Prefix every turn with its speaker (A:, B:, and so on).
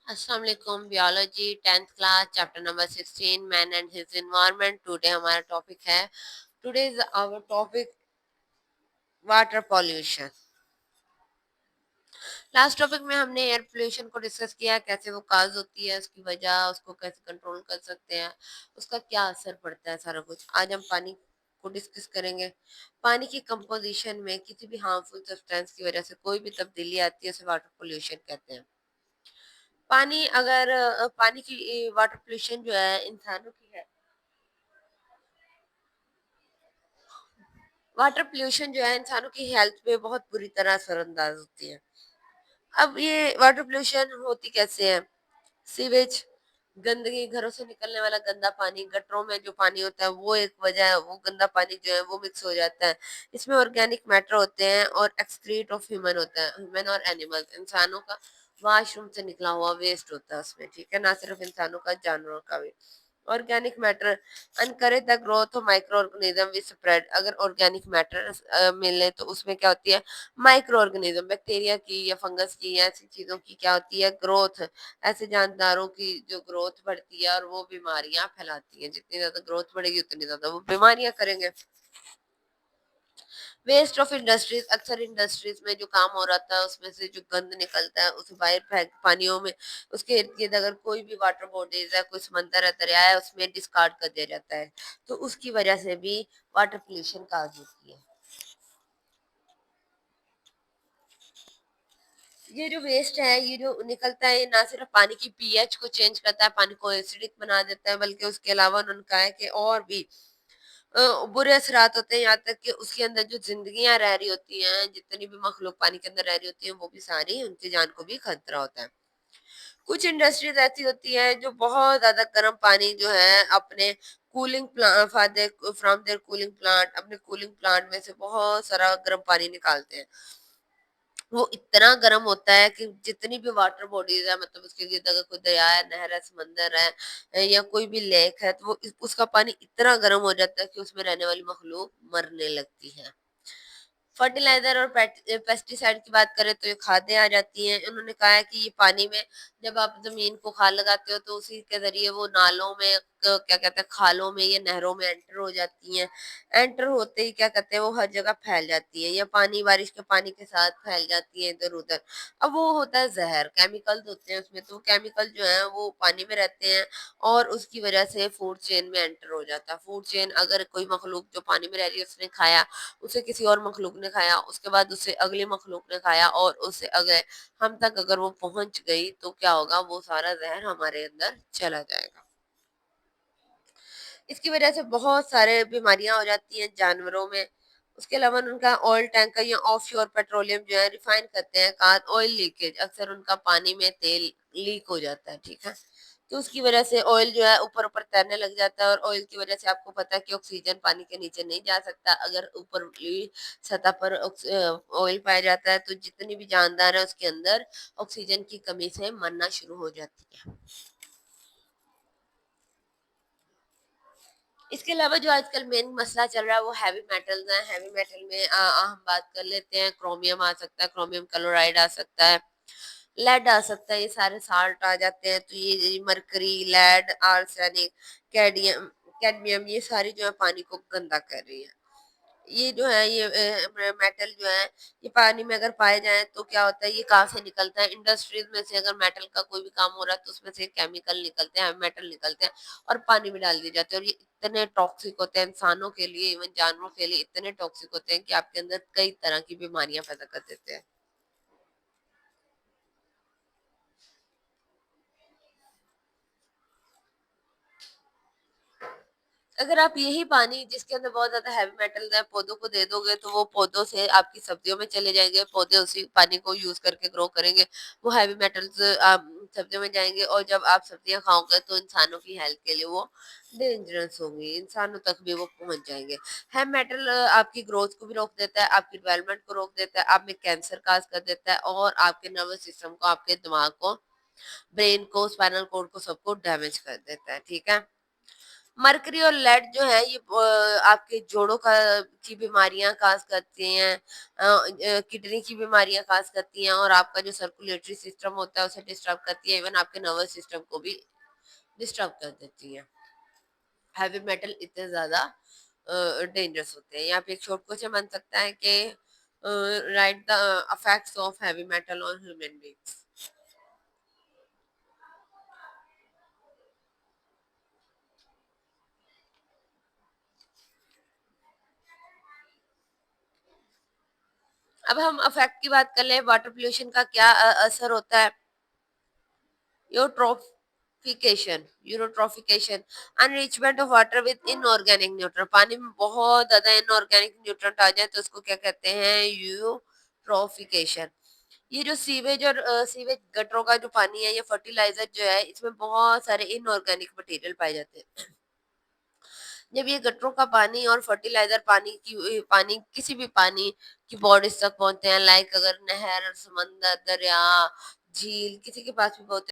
A: अस्सलाम वालेकुम biology 10th class chapter number 16 man and his environment. Today हमारा topic है today is our topic water pollution. Last topic में हमने air pollution को डिस्कस किया, कैसे वो काज होती है, उसकी वजह, उसको कैसे कंट्रोल कर सकते हैं, उसका क्या असर पड़ता है, सारा कुछ। आज हम पानी को डिस्कस करेंगे। पानी की कंपोजिशन में किसी भी हार्मफुल सब्सटेंस की वजह से कोई भी तब्दीली आती है उसे वाटर पोल्यूशन कहते हैं। पानी अगर पानी की वाटर पोल्यूशन जो है इंसानों की है, वाटर पोल्यूशन जो है इंसानों की हेल्थ पे बहुत बुरी तरह असरअंदाज होती है। अब ये वाटर पोल्यूशन होती कैसे है? सीवेज, गंदगी, घरों से निकलने वाला गंदा पानी, गटरों में जो पानी होता है वो एक वजह है। वो गंदा पानी जो है वो मिक्स हो जाता है, इसमें ऑर्गेनिक मैटर होते हैं और एक्सक्रीट ऑफ ह्यूमन होता है, ह्यूमन और एनिमल, इंसानों का वॉशरूम से निकला हुआ वेस्ट होता है उसमें, ठीक है, ना सिर्फ इंसानों का, जानवरों का भी। Organic matter encourage the growth of micro organism which spread. अगर ऑर्गेनिक मैटर मिले तो उसमें क्या होती है, माइक्रो ऑर्गेनिज्म, बैक्टीरिया की या फंगस की या ऐसी चीजों की क्या होती है, ग्रोथ, ऐसे जानदारों की जो ग्रोथ बढ़ती है और वो बीमारियां फैलाती है। जितनी ज्यादा ग्रोथ बढ़ेगी उतनी ज्यादा वो बीमारियां करेंगे। वेस्ट ऑफ इंडस्ट्रीज, अक्सर इंडस्ट्रीज में जो काम हो रहा था उसमें से जो गंद निकलता है उसे बाहर फेंक पानियों में, उसके इर्द गिर्द अगर कोई भी वाटर बॉडीज है, कोई समंदर है, दरिया है, उसमें डिस्कार्ड कर दिया जाता है, तो उसकी वजह से भी वाटर पोल्यूशन काज होती है। ये जो वेस्ट है, ये जो निकलता है, ये ना सिर्फ पानी की पीएच को चेंज करता है, पानी को एसिडिक बना देता है, बल्कि उसके अलावा उन्होंने कहा है कि और भी बुरे असरात होते हैं, यहाँ तक कि उसके अंदर जो जिंदगियां रह रही होती हैं, जितनी भी मखलूक पानी के अंदर रह रही होती हैं, वो भी सारी, उनकी जान को भी खतरा होता है। कुछ इंडस्ट्रीज ऐसी होती है जो बहुत ज्यादा गर्म पानी जो है अपने cooling plant from their cooling plant, अपने कूलिंग प्लांट में से बहुत सारा गर्म पानी निकालते हैं। वो इतना गर्म होता है कि जितनी भी वाटर बॉडीज है, मतलब उसके गिर्द अगर कोई दरिया है, नहर है, समंदर है या कोई भी लेक है, तो वो उसका पानी इतना गर्म हो जाता है कि उसमें रहने वाली मखलूक मरने लगती है। फर्टिलाइजर और पेस्टिसाइड की बात करें तो ये खादें आ जाती हैं। उन्होंने कहा है कि ये पानी में जब आप जमीन को खाद लगाते हो तो उसी के जरिए वो नालों में क्या कहते हैं, खालों में या नहरों में एंटर हो जाती हैं। एंटर होते ही क्या कहते हैं, वो हर जगह फैल जाती है, या पानी बारिश के पानी के साथ फैल जाती है इधर उधर। अब वो होता है जहर, केमिकल्स होते हैं उसमें, तो वो केमिकल जो है वो पानी में रहते हैं और उसकी वजह से फूड चेन में एंटर हो जाता है। फूड चेन, अगर कोई मखलूक जो पानी में रह रही है उसने खाया, उसे किसी और मखलूक ने खाया, उसके बाद उसे अगले मखलूक ने खाया और उससे अगले हम तक अगर वो पहुंच गई तो क्या होगा, वो सारा जहर हमारे अंदर चला जाएगा। इसकी वजह से बहुत सारे बीमारियां हो जाती हैं जानवरों में। उसके अलावा उनका ऑयल टैंकर या ऑफ शोर पेट्रोलियम जो है रिफाइन करते हैं, कार ऑयल लीकेज, अक्सर उनका पानी में तेल लीक हो जाता है, ठीक है, तो उसकी वजह से ऑयल जो है ऊपर ऊपर तैरने लग जाता है और ऑयल की वजह से आपको पता है कि ऑक्सीजन पानी के नीचे नहीं जा सकता। अगर ऊपर सतह पर ऑयल पाया जाता है तो जितनी भी जानदार है उसके अंदर ऑक्सीजन की कमी से मरना शुरू हो जाती है। इसके अलावा जो आजकल मेन मसला चल रहा है वो हैवी मेटल्स हैं। हैवी मेटल में हम बात कर लेते हैं, क्रोमियम आ सकता है, क्रोमियम क्लोराइड आ सकता है, लेड आ सकता है, ये सारे साल्ट आ जाते हैं। तो ये मरकरी, लेड, आर्सेनिक, कैडमियम, ये सारी जो है पानी को गंदा कर रही है। ये जो है ये मेटल जो है ये पानी में अगर पाए जाएं तो क्या होता है, ये कहाँ से निकलता है, इंडस्ट्रीज में से अगर मेटल का कोई भी काम हो रहा है तो उसमें से केमिकल निकलते हैं, मेटल निकलते हैं और पानी में डाल दिए जाते हैं, और ये इतने टॉक्सिक होते हैं इंसानों के लिए, इवन जानवरों के लिए इतने टॉक्सिक होते हैं कि आपके अंदर कई तरह की बीमारियां पैदा कर देते हैं। अगर आप यही पानी जिसके अंदर बहुत ज्यादा हैवी मेटल्स है पौधों को दे दोगे तो वो पौधों से आपकी सब्जियों में चले जाएंगे, पौधे उसी पानी को यूज करके ग्रो करेंगे, वो हैवी मेटल्स सब्जियों में जाएंगे और जब आप सब्जियां खाओगे तो इंसानों की हेल्थ के लिए वो डेंजरस होंगी, इंसानों तक भी वो पहुंच जाएंगे। हैवी मेटल आपकी ग्रोथ को भी रोक देता है, आपकी डेवलपमेंट को रोक देता है, आप में कैंसर काज कर देता है और आपके नर्वस सिस्टम को, आपके दिमाग को, ब्रेन को, स्पाइनल कोड को, सबको डैमेज कर देता है, ठीक है। مرکری اور لیڈ جو ہے یہ آپ کے جوڑوں کی بیماریاں کاز کرتی ہیں، کڈنی کی بیماریاں کاز کرتی ہیں، اور آپ کا جو سرکولیٹری سسٹم ہوتا ہے اسے ڈسٹرب کرتی ہے، ایون آپ کے نروس سسٹم کو بھی ڈسٹرب کر دیتی ہیں۔ ہیوی میٹل اتنے زیادہ ڈینجرس ہوتے ہیں۔ یہاں پہ ایک چھوٹ کوچن بن سکتا ہے کہ write the effects of heavy metal on human beings. اب ہم افیکٹ کی بات کر لیں، واٹر پولوشن کا کیا اثر ہوتا ہے۔ Eutrophication, eutrophication, enrichment of water with inorganic nutrient, پانی میں بہت زیادہ ان آرگینک نیوٹرنٹ آ جائے تو اس کو کیا کہتے ہیں، یوٹروفیکیشن۔ یہ جو سیویج اور سیویج گٹروں کا جو پانی ہے، یہ فرٹیلائزر جو ہے اس میں بہت سارے ان آرگینک مٹیریل پائے جاتے ہیں۔ جب یہ گٹروں کا پانی اور فرٹیلائزر پانی کسی بھی پانی کی باڈیز تک پہنچتے ہیں، لائک اگر نہر، سمندر، دریا، جھیل کسی کے پاس بھی پہنچتے